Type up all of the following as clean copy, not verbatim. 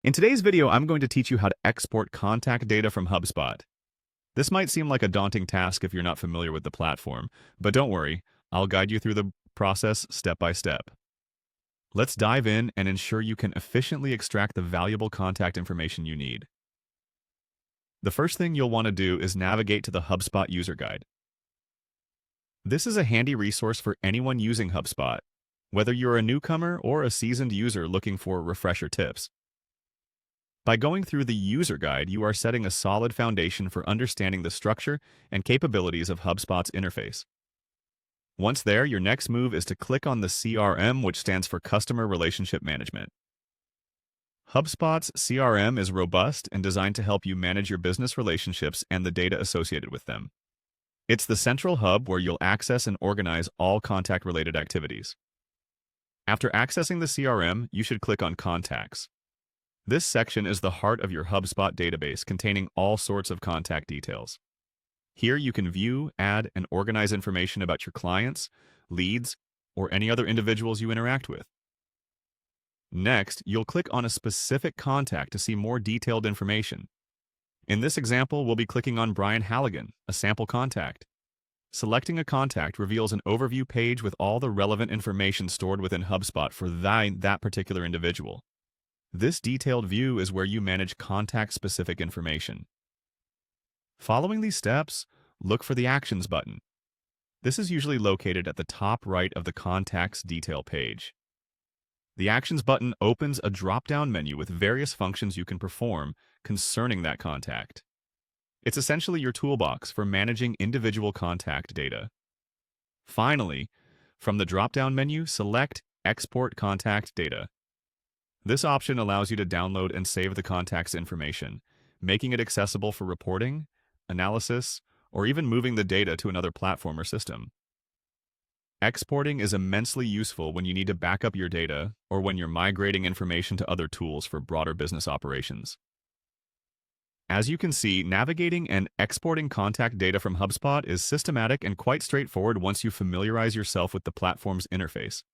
In today's video, I'm going to teach you how to export contact data from HubSpot. This might seem like a daunting task if you're not familiar with the platform, but don't worry, I'll guide you through the process step by step. Let's dive in and ensure you can efficiently extract the valuable contact information you need. The first thing you'll want to do is navigate to the HubSpot user guide. This is a handy resource for anyone using HubSpot, whether you're a newcomer or a seasoned user looking for refresher tips. By going through the user guide, you are setting a solid foundation for understanding the structure and capabilities of HubSpot's interface. Once there, your next move is to click on the CRM, which stands for Customer Relationship Management. HubSpot's CRM is robust and designed to help you manage your business relationships and the data associated with them. It's the central hub where you'll access and organize all contact-related activities. After accessing the CRM, you should click on Contacts. This section is the heart of your HubSpot database, containing all sorts of contact details. Here you can view, add, and organize information about your clients, leads, or any other individuals you interact with. Next, you'll click on a specific contact to see more detailed information. In this example, we'll be clicking on Brian Halligan, a sample contact. Selecting a contact reveals an overview page with all the relevant information stored within HubSpot for that particular individual. This detailed view is where you manage contact-specific information. Following these steps, look for the Actions button. This is usually located at the top right of the Contacts detail page. The Actions button opens a drop-down menu with various functions you can perform concerning that contact. It's essentially your toolbox for managing individual contact data. Finally, from the drop-down menu, select Export Contact Data. This option allows you to download and save the contact's information, making it accessible for reporting, analysis, or even moving the data to another platform or system. Exporting is immensely useful when you need to back up your data or when you're migrating information to other tools for broader business operations. As you can see, navigating and exporting contact data from HubSpot is systematic and quite straightforward once you familiarize yourself with the platform's interface.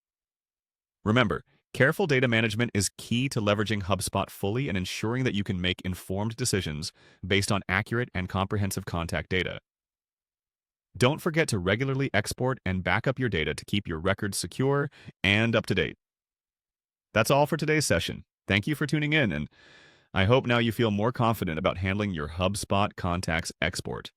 Remember, careful data management is key to leveraging HubSpot fully and ensuring that you can make informed decisions based on accurate and comprehensive contact data. Don't forget to regularly export and back up your data to keep your records secure and up to date. That's all for today's session. Thank you for tuning in, and I hope now you feel more confident about handling your HubSpot contacts export.